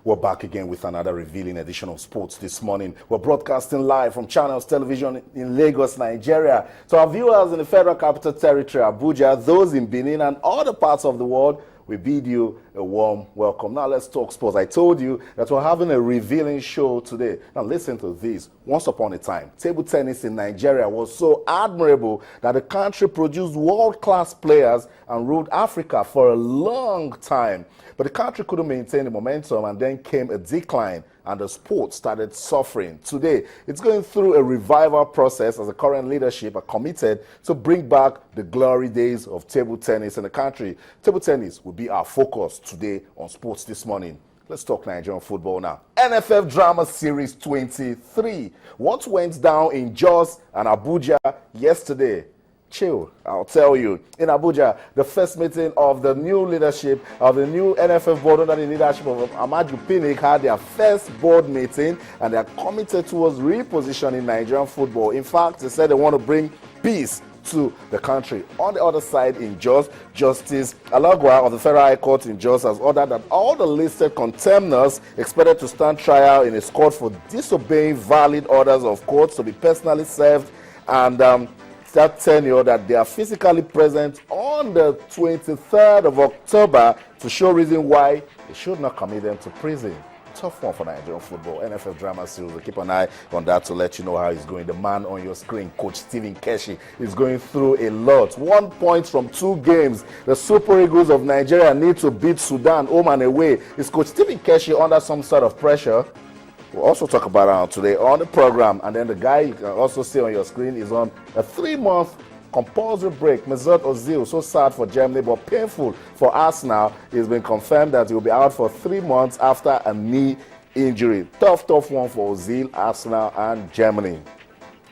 We're back again with another revealing edition of Sports This Morning. We're broadcasting live from Channels Television in Lagos, Nigeria. To our viewers in the Federal Capital Territory, Abuja, those in Benin and other parts of the world, we bid you a warm welcome. Now let's talk sports. I told you that we're having a revealing show today. Now listen to this. Once upon a time, table tennis in Nigeria was so admirable that the country produced world-class players and ruled Africa for a long time. But the country couldn't maintain the momentum, and then came a decline, and the sport started suffering. Today, it's going through a revival process as the current leadership are committed to bring back the glory days of table tennis in the country. Table tennis will be our focus today on Sports This Morning. Let's talk Nigerian football now. NFF Drama Series 23. What went down in Jos and Abuja yesterday? Chill, I'll tell you. In Abuja, the first meeting of the new leadership of the new NFF board under the leadership of Amaju Pinnick had their first board meeting, and they are committed towards repositioning Nigerian football. In fact, they said they want to bring peace to the country. On the other side in Jos, Justice Alagwa of the Federal High Court in Jos has ordered that all the listed contemners expected to stand trial in his court for disobeying valid orders of courts to be personally served, and that tenure that they are physically present on the 23rd of October to show reason why they should not commit them to prison. Tough one for Nigerian football. NFF Drama Series, we'll keep an eye on that to let you know how he's going. The man on your screen, Coach Stephen Keshi, is going through a lot. 1 point from 2 games. The Super Eagles of Nigeria need to beat Sudan home and away. Is Coach Stephen Keshi under some sort of pressure? We'll also talk about it today on the program. And then the guy you can also see on your screen is on a 3-month compulsory break. Mesut Ozil, so sad for Germany, but painful for Arsenal. It's been confirmed that he will be out for 3 months after a knee injury. Tough one for Ozil, Arsenal, and Germany.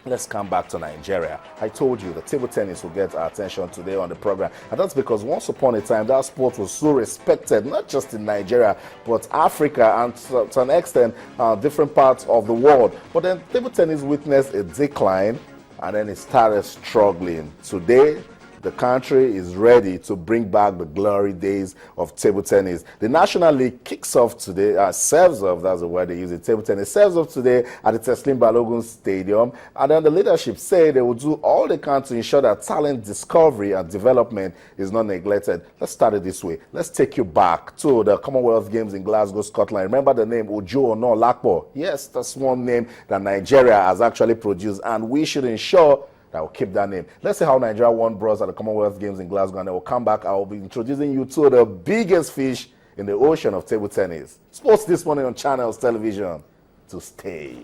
Let's come back to Nigeria. I told you the table tennis will get our attention today on the program. And that's because once upon a time, that sport was so respected, not just in Nigeria, but Africa and to an extent, different parts of the world. But then table tennis witnessed a decline, and then it started struggling. Today, the country is ready to bring back the glory days of table tennis. The National League kicks off today, serves off, that's the word they use in table tennis, serves off today at the Teslim Balogun Stadium. And then the leadership say they will do all they can to ensure that talent discovery and development is not neglected. Let's start it this way. Let's take you back to the Commonwealth Games in Glasgow, Scotland. Remember the name Ojo Onolakpo? Yes, that's one name that Nigeria has actually produced, and we should ensure that will keep that name. Let's see how Nigeria won bronze at the Commonwealth Games in Glasgow, and then we'll come back. I will be introducing you to the biggest fish in the ocean of table tennis. Sports This Morning on Channels Television. To stay.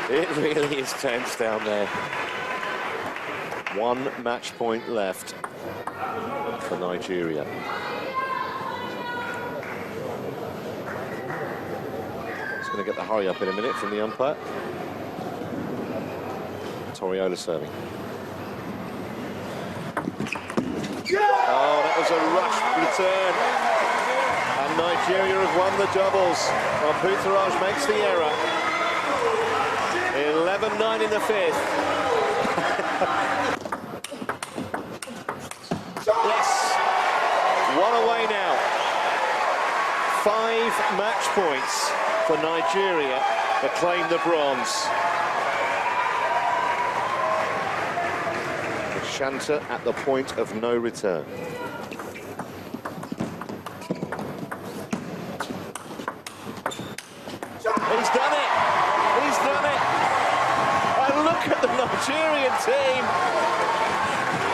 It really is tense down there. 1 match point left for Nigeria. Going to get the hurry up in a minute from the umpire. Toriola serving. Oh, that was a rushed return. And Nigeria have won the doubles. Well, Putraj makes the error. 11-9 in the 5th. Yes. 1 away now. 5 match points for Nigeria to claim the bronze. Shanta at the point of no return. He's done it! He's done it! And look at the Nigerian team!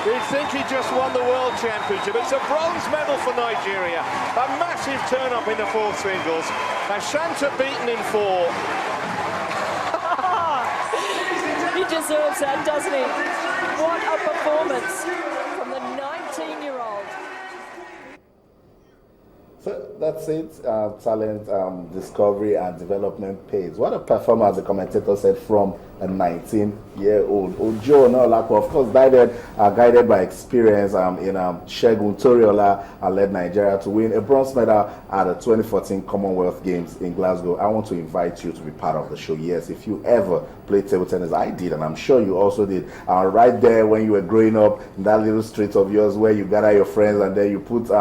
You'd think he just won the World Championship. It's a bronze medal for Nigeria. A massive turn-up in the 4 singles. And Shanta beaten in 4. He deserves that, doesn't he? What a performance from the 19-year-old. So that's it. Talent, discovery, and development pays. What a performance, the commentator said, from a 19-year-old. Ojo Onolakpo, of course, guided by experience in Segun Toriola, and led Nigeria to win a bronze medal at the 2014 Commonwealth Games in Glasgow. I want to invite you to be part of the show. Yes, if you ever played table tennis, I did, and I'm sure you also did. Right there when you were growing up in that little street of yours where you gather your friends and then you put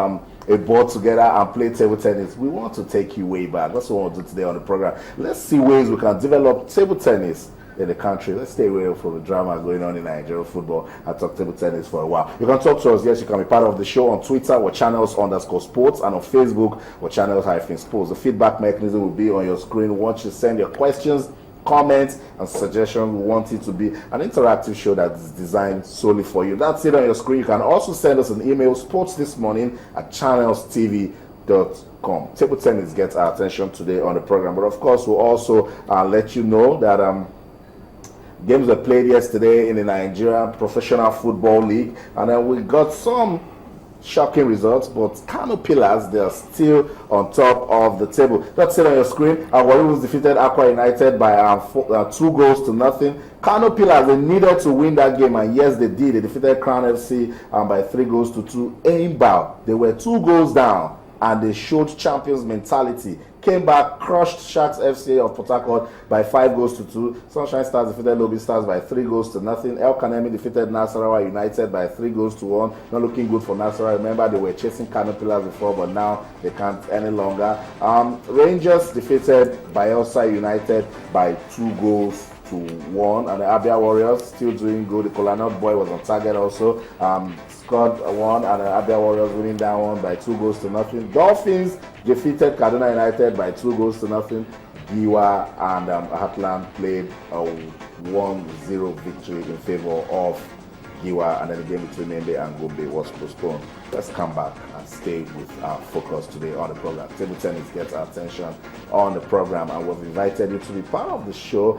a board together and play table tennis. We want to take you way back. That's what we want to do today on the program. Let's see ways we can develop table tennis in the country. Let's stay away from the drama going on in Nigerian football and talk table tennis for a while. You can talk to us. Yes, you can be part of the show on Twitter, or channels_sports, and on Facebook, or channels-sports. The feedback mechanism will be on your screen. Once you send your questions, comments, and suggestions, we want it to be an interactive show that is designed solely for you. That's it on your screen. You can also send us an email, sportsthismorning@channelstv.com. Table tennis gets our attention today on the program, but of course we'll also let you know that games were played yesterday in the Nigerian Professional Football League, and then we got some shocking results, but Kano Pillars, they are still on top of the table. That's it on your screen. Warriors defeated Aqua United by 2-0. Kano Pillars, they needed to win that game, and yes, they did. They defeated Crown FC by 3-2. Aimbao, they were 2 goals down, and they showed champions mentality. Came back, crushed Sharks FC of Port Harcourt by 5-2. Sunshine Stars defeated Lobby Stars by 3-0. El Kanemi defeated Nasarawa United by 3-1. Not looking good for Nasarawa. Remember, they were chasing Kano Pillars before, but now they can't any longer. Rangers defeated Bayelsa United by 2-1. And the Abia Warriors still doing good. The Kolanut boy was on target also. Scored 1, and the Abia Warriors winning that one by 2-0. Dolphins defeated Kaduna United by 2-0. Giwa and Heartland played a 1-0 victory in favor of Giwa, and then the game between Mende and Gombe was postponed. Let's come back and stay with our focus today on the program. Table tennis gets our attention on the program, and we've invited you to be part of the show.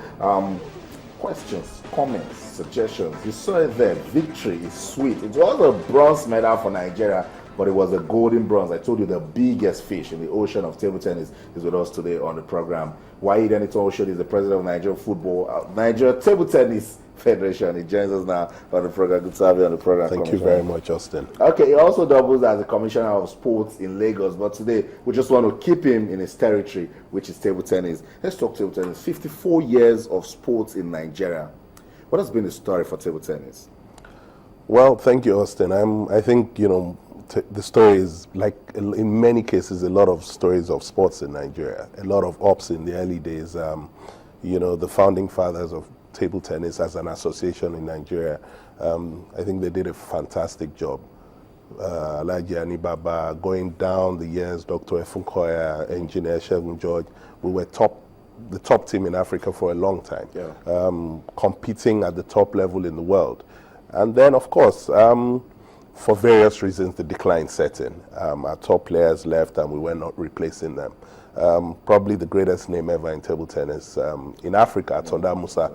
Questions, comments, suggestions. You saw it there. Victory is sweet. It was a bronze medal for Nigeria, but it was a golden bronze. I told you the biggest fish in the ocean of table tennis is with us today on the program. Enitan-Oshodi is the president of Nigerian Nigeria Table Tennis Federation. He joins us now on the program. Good to have you on the program. Thank you very much, Austin. Okay, he also doubles as the commissioner of sports in Lagos, but today we just want to keep him in his territory, which is table tennis. Let's talk table tennis. 54 years of sports in Nigeria. What has been the story for table tennis? Well, thank you, Austin. I think, the story is, like in many cases, a lot of stories of sports in Nigeria, a lot of ups in the early days. The founding fathers of table tennis as an association in Nigeria, I think they did a fantastic job. Alhaji Anibaba, going down the years, Dr. Efunkoya, Engineer Shegun George, we were the top team in Africa for a long time, competing at the top level in the world. And then, of course, for various reasons, the decline set in. Our top players left and we were not replacing them. Probably the greatest name ever in table tennis in Africa, Tonda Musa.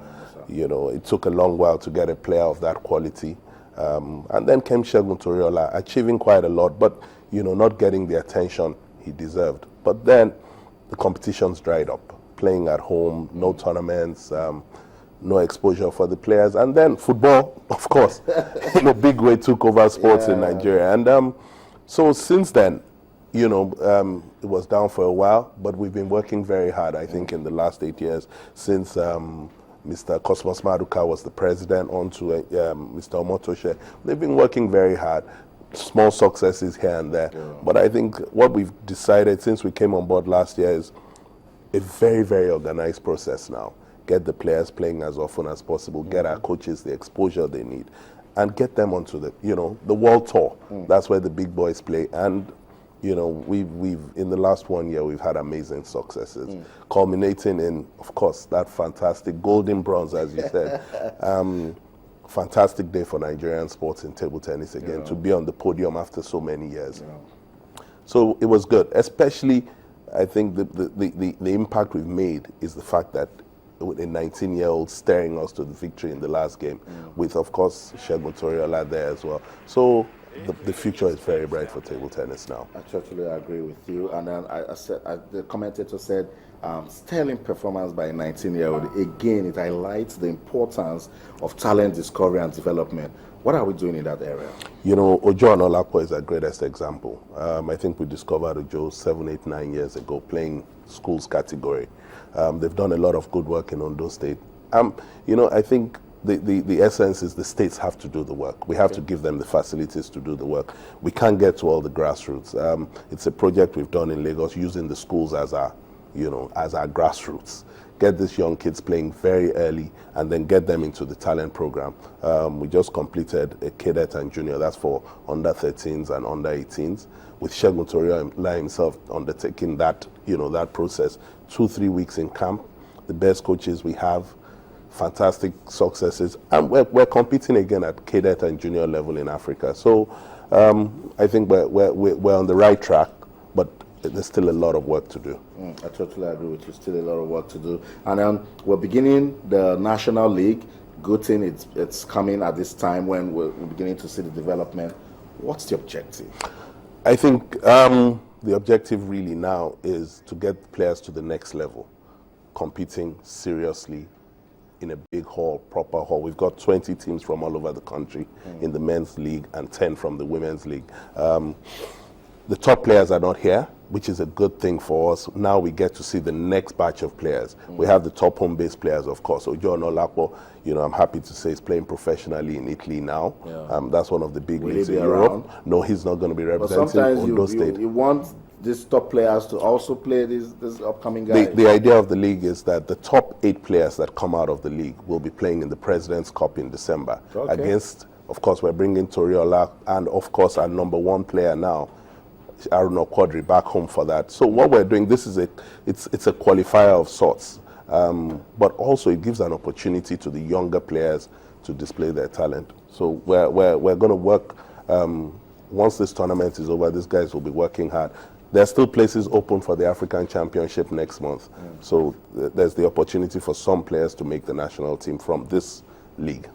It took a long while to get a player of that quality. And then came Shegun Toriola, achieving quite a lot, but not getting the attention he deserved. But then the competitions dried up. Playing at home, no tournaments, no exposure for the players. And then football, of course, in a big way took over sports in Nigeria. And so since then, it was down for a while, but we've been working very hard, I think, in the last 8 years since Mr. Cosmos Maduka was the president, on to Mr. Omotoshe. They've been working very hard. Small successes here and there. But I think what we've decided since we came on board last year is a very, very organized process now. Get the players playing as often as possible, get our coaches the exposure they need, and get them onto the world tour. That's where the big boys play. And we've in the last 1 year we've had amazing successes, culminating in, of course, that fantastic golden bronze, as you said. Fantastic day for Nigerian sports in table tennis again, to be on the podium after so many years. So it was good, especially. I think the impact we've made is the fact that a 19-year-old staring us to the victory in the last game, with, of course, Shegun Toriola there as well. So the future is very bright for table tennis now. I totally agree with you. And then the commentator said, sterling performance by a 19-year-old. Again, it highlights the importance of talent discovery and development. What are we doing in that area? Ojo and Olapo is our greatest example. I think we discovered Ojo 7, 8, 9 years ago, playing schools category. They've done a lot of good work in Ondo State. I think the essence is the states have to do the work. We have to give them the facilities to do the work. We can't get to all the grassroots. It's a project we've done in Lagos using the schools as our grassroots. Get these young kids playing very early and then get them into the talent program. We just completed a cadet and junior, that's for under 13s and under 18s, with Segun Toriola himself undertaking that, that process. 2-3 weeks in camp, the best coaches we have, fantastic successes, and we're competing again at cadet and junior level in Africa. So I think we're on the right track, but there's still a lot of work to do. I totally agree with you. Still a lot of work to do. And we're beginning the National League. Good thing it's coming at this time when we're beginning to see the development. What's the objective? I think the objective really now is to get players to the next level, competing seriously in a big hall, proper hall. We've got 20 teams from all over the country in the men's league and 10 from the women's league. The top players are not here, which is a good thing for us. Now we get to see the next batch of players. We have the top home-based players, of course. Ojo Onolapo, I'm happy to say, is playing professionally in Italy now. Yeah. That's one of the big leagues in Europe. No, he's not going to be representing Ondo State. You want these top players to also play these upcoming guys? The idea of the league is that the top 8 players that come out of the league will be playing in the President's Cup in December against, of course, we're bringing Toriola and, of course, our number 1 player now, Enitan-Oshodi, back home for that. So what we're doing, it's a qualifier of sorts, but also it gives an opportunity to the younger players to display their talent. So we're going to work, once this tournament is over, these guys will be working hard. There's still places open for the African Championship next month. So there's the opportunity for some players to make the national team from this league.